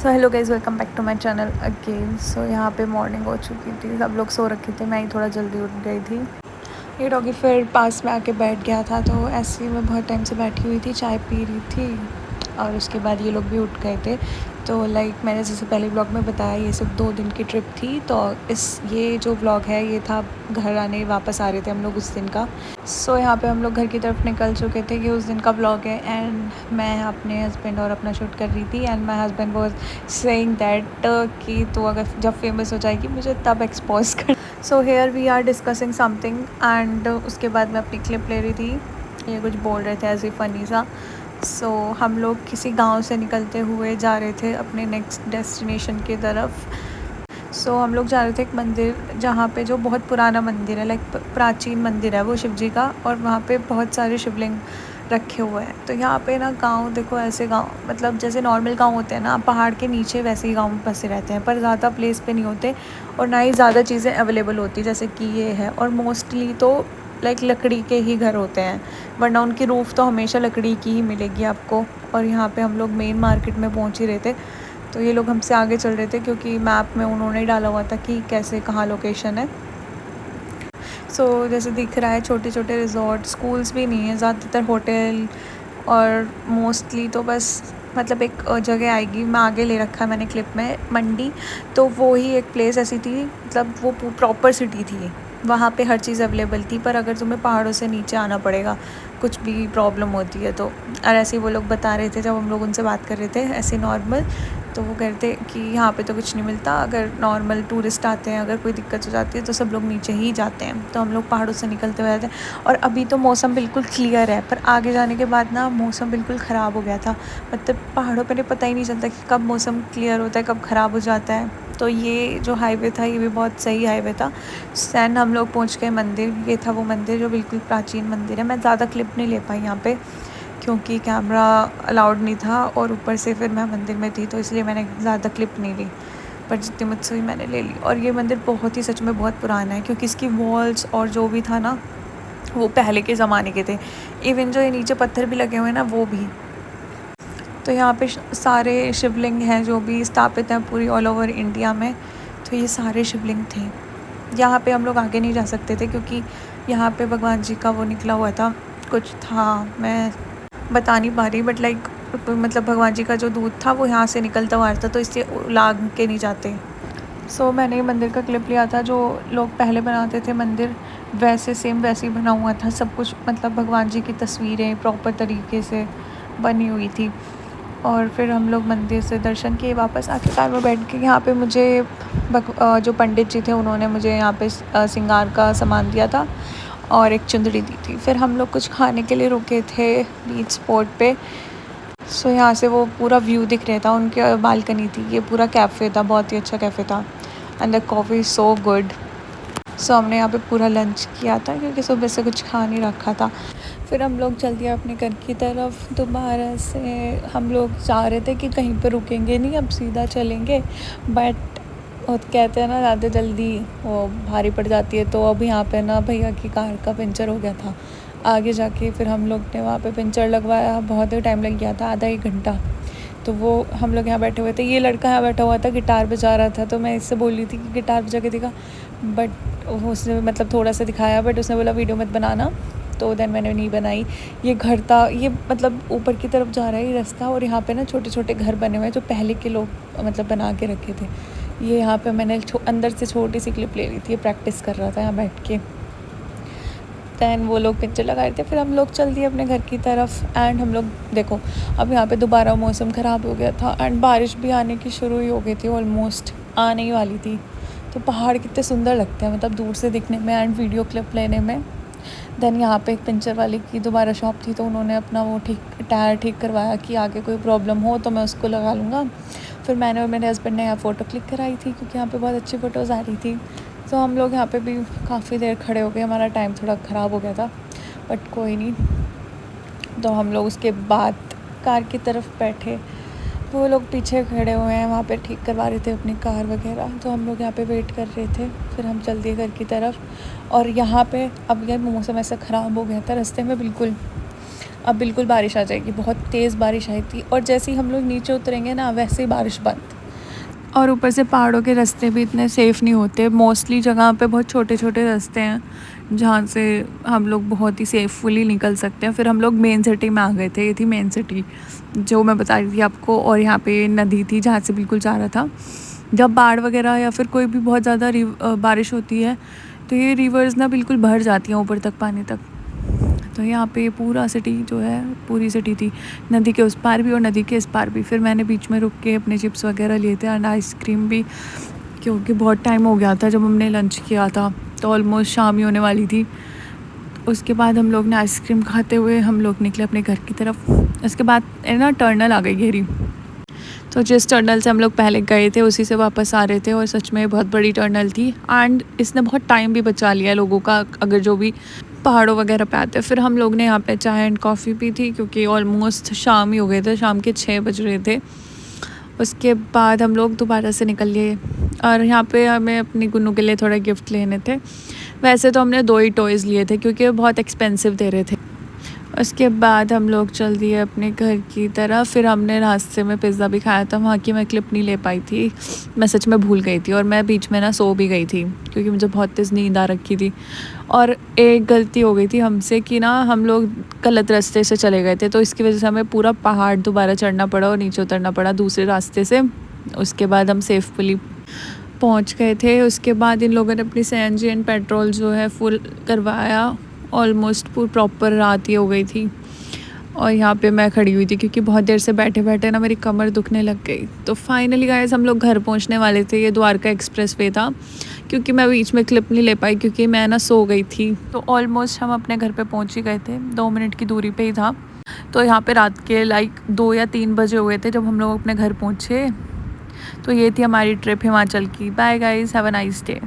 So hello guys, welcome back to my channel again. So यहाँ पे morning हो चुकी थी, सब लोग सो रखे थे, मैं ही थोड़ा जल्दी उठ गई थी। ये डॉगी फिर पास में आके बैठ गया था, तो ऐसे ही मैं बहुत टाइम से बैठी हुई थी, चाय पी रही थी और उसके बाद ये लोग भी उठ गए थे। तो लाइक मैंने जैसे पहले व्लॉग में बताया, ये सिर्फ 2 दिन की ट्रिप थी। तो ये जो व्लॉग है ये था घर आने वापस आ रहे थे हम लोग उस दिन का। सो यहाँ पे हम लोग घर की तरफ निकल चुके थे, ये उस दिन का व्लॉग है। एंड मैं अपने हस्बैंड और अपना शूट कर रही थी and my husband was saying that कि तू अगर जब फेमस हो जाएगी मुझे तब एक्सपोज कर। So here we are discussing something and उसके बाद मैं अपनी क्लिप ले रही थी, ये कुछ बोल रहे थे ऐसे फ़नी सा। सो हम लोग किसी गांव से निकलते हुए जा रहे थे अपने नेक्स्ट डेस्टिनेशन की तरफ। सो हम लोग जा रहे थे एक मंदिर जहाँ पे जो बहुत पुराना मंदिर है, लाइक प्राचीन मंदिर है वो शिव जी का, और वहाँ पे बहुत सारे शिवलिंग रखे हुए हैं। तो यहाँ पे ना गांव देखो, ऐसे गांव मतलब जैसे नॉर्मल गांव होते हैं ना पहाड़ के नीचे, वैसे ही गांव बसे रहते हैं, पर ज़्यादा प्लेस पे नहीं होते और ना ही ज़्यादा चीज़ें अवेलेबल होती जैसे कि ये है। और मोस्टली तो लाइक लकड़ी के ही घर होते हैं, वरना उनकी रूफ़ तो हमेशा लकड़ी की ही मिलेगी आपको। और यहाँ पे हम लोग मेन मार्केट में पहुँच ही रहे थे, तो ये लोग हमसे आगे चल रहे थे क्योंकि मैप में उन्होंने ही डाला हुआ था कि कैसे कहाँ लोकेशन है। सो जैसे दिख रहा है छोटे छोटे रिजॉर्ट, स्कूल्स भी नहीं है, ज़्यादातर होटल और मोस्टली तो बस मतलब एक जगह आएगी, मैं आगे ले रखा है मैंने क्लिप में, मंडी। तो वो ही एक प्लेस ऐसी थी, मतलब वो प्रॉपर सिटी थी, वहाँ पे हर चीज़ अवेलेबल थी। पर अगर तुम्हें पहाड़ों से नीचे आना पड़ेगा कुछ भी प्रॉब्लम होती है तो। और ऐसे ही वो लोग बता रहे थे जब हम लोग उनसे बात कर रहे थे ऐसे नॉर्मल, तो वो कहते कि यहाँ पे तो कुछ नहीं मिलता, अगर नॉर्मल टूरिस्ट आते हैं अगर कोई दिक्कत हो जाती है तो सब लोग नीचे ही जाते हैं। तो हम लोग पहाड़ों से निकलते हुए आते हैं और अभी तो मौसम बिल्कुल क्लियर है, पर आगे जाने के बाद ना मौसम बिल्कुल ख़राब हो गया था। मतलब पहाड़ों पर पता ही नहीं चलता कि कब मौसम क्लियर होता है कब ख़राब हो जाता है। तो ये जो हाईवे था ये भी बहुत सही हाईवे था। सैन हम लोग पहुँच गए मंदिर, ये था वो मंदिर जो बिल्कुल प्राचीन मंदिर है। मैं ज़्यादा क्लिप नहीं ले पाई यहाँ पे क्योंकि कैमरा अलाउड नहीं था और ऊपर से फिर मैं मंदिर में थी, तो इसलिए मैंने ज़्यादा क्लिप नहीं ली, पर जितनी मुझसे हुई मैंने ले ली। और ये मंदिर बहुत ही सच में बहुत पुराना है क्योंकि इसकी वॉल्स और जो भी था ना वो पहले के ज़माने के थे। इवन जो ये नीचे पत्थर भी लगे हुए हैं ना वो भी। तो यहाँ पे सारे शिवलिंग हैं जो भी स्थापित हैं पूरी ऑल ओवर इंडिया में, तो ये सारे शिवलिंग थे। यहाँ पे हम लोग आगे नहीं जा सकते थे क्योंकि यहाँ पे भगवान जी का वो निकला हुआ था, कुछ था मैं बता नहीं पा रही, बट लाइक मतलब भगवान जी का जो दूध था वो यहाँ से निकलता हुआ था, तो इसलिए लाग के नहीं जाते। सो मैंने मंदिर का क्लिप लिया था, जो लोग पहले बनाते थे मंदिर वैसे सेम वैसे ही बना हुआ था सब कुछ, मतलब भगवान जी की तस्वीरें प्रॉपर तरीके से बनी हुई थी। और फिर हम लोग मंदिर से दर्शन किए, वापस आके कार में बैठ के यहाँ पे मुझे जो पंडित जी थे उन्होंने मुझे यहाँ पे श्रृंगार का सामान दिया था और एक चुंदड़ी दी थी। फिर हम लोग कुछ खाने के लिए रुके थे बीच स्पॉट पे। सो यहाँ से वो पूरा व्यू दिख रहा था, उनके बालकनी थी, ये पूरा कैफ़े था, बहुत ही अच्छा कैफ़े था and the coffee so good. So हमने यहाँ पे पूरा लंच किया था क्योंकि सुबह से कुछ खा नहीं रखा था। फिर हम लोग चल दिए अपने घर की तरफ। दोबारा से हम लोग चाह रहे थे कि कहीं पर रुकेंगे नहीं, अब सीधा चलेंगे, बट कहते हैं ना ज़्यादा जल्दी वो भारी पड़ जाती है। तो अब यहाँ पे ना भैया की कार का पंचर हो गया था आगे जाके, फिर हम लोग ने वहाँ पे पंचर लगवाया, बहुत ही टाइम लग गया था, आधा 1 घंटा। तो वो हम लोग यहाँ बैठे हुए थे, ये लड़का यहाँ बैठा हुआ था गिटार बजा रहा था, तो मैं इससे बोल रही थी कि गिटार बजा के दिखा, बट उसने मतलब थोड़ा सा दिखाया, बट उसने बोला वीडियो मत बनाना, तो देन मैंने नहीं बनाई। ये घर था, ये मतलब ऊपर की तरफ जा रहा है ये रास्ता, और यहाँ पे ना छोटे छोटे घर बने हुए हैं जो पहले के लोग मतलब बना के रखे थे। ये यहाँ पे मैंने अंदर से छोटी सी क्लिप ले ली थी, ये प्रैक्टिस कर रहा था यहाँ बैठ के। दैन वो लोग पिक्चर लगा रहे थे, फिर हम लोग चल दिए अपने घर की तरफ। एंड हम लोग देखो अब यहाँ पे दोबारा मौसम ख़राब हो गया था एंड बारिश भी आने की शुरू ही हो गई थी, ऑलमोस्ट आने ही वाली थी। तो पहाड़ कितने सुंदर लगते हैं मतलब दूर से दिखने में एंड वीडियो क्लिप लेने में। दैन यहाँ पे एक पंचर वाले की दोबारा शॉप थी, तो उन्होंने अपना वो टायर ठीक करवाया कि आगे कोई प्रॉब्लम हो तो मैं उसको लगा लूँगा। फिर मैंने और मेरे हस्बैंड ने यहाँ फ़ोटो क्लिक कराई थी क्योंकि यहाँ पे बहुत अच्छी फ़ोटोज़ आ रही थी। तो हम लोग यहाँ पे भी काफ़ी देर खड़े हो गए, हमारा टाइम थोड़ा ख़राब हो गया था, बट कोई नहीं। तो हम लोग उसके बाद कार की तरफ बैठे, वो लोग पीछे खड़े हुए हैं वहाँ पे ठीक करवा रहे थे अपनी कार वगैरह, तो हम लोग यहाँ पे वेट कर रहे थे। फिर हम चल दिए घर की तरफ। और यहाँ पे अब यार मौसम ऐसा ख़राब हो गया था रास्ते में, अब बिल्कुल बारिश आ जाएगी, बहुत तेज़ बारिश आई थी, और जैसे ही हम लोग नीचे उतरेंगे ना वैसे ही बारिश बंद। और ऊपर से पहाड़ों के रास्ते भी इतने सेफ़ नहीं होते, मोस्टली जगह पे बहुत छोटे छोटे रास्ते हैं जहाँ से हम लोग बहुत ही सेफ़फुली निकल सकते हैं। फिर हम लोग मेन सिटी में आ गए थे, ये थी मेन सिटी जो मैं बता रही थी आपको। और यहाँ पे नदी थी जहाँ से बिल्कुल जा रहा था। जब बाढ़ वगैरह या फिर कोई भी बहुत ज़्यादा बारिश होती है तो ये रिवर्स ना बिल्कुल भर जाती हैं ऊपर तक, पानी तक। तो यहाँ पे पूरा सिटी जो है, पूरी सिटी थी, नदी के उस पार भी और नदी के इस पार भी। फिर मैंने बीच में रुक के अपने चिप्स वगैरह लिए थे एंड आइसक्रीम भी, क्योंकि बहुत टाइम हो गया था जब हमने लंच किया था, तो ऑलमोस्ट शाम ही होने वाली थी। उसके बाद हम लोग ने आइसक्रीम खाते हुए हम लोग निकले अपने घर की तरफ। उसके बाद ना टर्नल आ गई गहरी, तो जिस टर्नल से हम लोग पहले गए थे उसी से वापस आ रहे थे, और सच में बहुत बड़ी टर्नल थी एंड इसने बहुत टाइम भी बचा लिया लोगों का, अगर जो भी पहाड़ों वगैरह पे आते हैं। फिर हम लोग ने यहाँ पे चाय एंड कॉफ़ी पी थी, क्योंकि ऑलमोस्ट शाम ही हो गए थे, शाम के 6 बज रहे थे। उसके बाद हम लोग दोबारा से निकल लिए, और यहाँ पे हमें अपनी गुन्नू के लिए थोड़े गिफ्ट लेने थे। वैसे तो हमने 2 ही टॉयज़ लिए थे क्योंकि बहुत एक्सपेंसिव दे रहे थे। उसके बाद हम लोग चल दिए अपने घर की तरफ। फिर हमने रास्ते में पिज़्ज़ा भी खाया था, वहाँ की मैं क्लिप नहीं ले पाई थी, मैं सच में भूल गई थी, और मैं बीच में ना सो भी गई थी क्योंकि मुझे बहुत तेज़ नींद आ रखी थी। और एक गलती हो गई थी हमसे कि ना हम लोग गलत रास्ते से चले गए थे, तो इसकी वजह से हमें पूरा पहाड़ दोबारा चढ़ना पड़ा और नीचे उतरना पड़ा दूसरे रास्ते से। उसके बाद हम सेफुली पहुँच गए थे। उसके बाद इन लोगों ने अपनी CNG एंड पेट्रोल जो है फुल करवाया। ऑलमोस्ट पूरी प्रॉपर रात ही हो गई थी, और यहाँ पे मैं खड़ी हुई थी क्योंकि बहुत देर से बैठे बैठे ना मेरी कमर दुखने लग गई। तो फाइनली गाइस हम लोग घर पहुँचने वाले थे। ये द्वारका एक्सप्रेस वे था, क्योंकि मैं बीच में क्लिप नहीं ले पाई क्योंकि मैं ना सो गई थी। तो ऑलमोस्ट हम अपने घर पे पहुँच ही गए थे, 2 मिनट की दूरी पे ही था। तो यहाँ पे रात के 2 या 3 बजे हुए थे जब हम लोग अपने घर पहुँचे। तो ये थी हमारी ट्रिप हिमाचल की। Bye guys, have a nice day.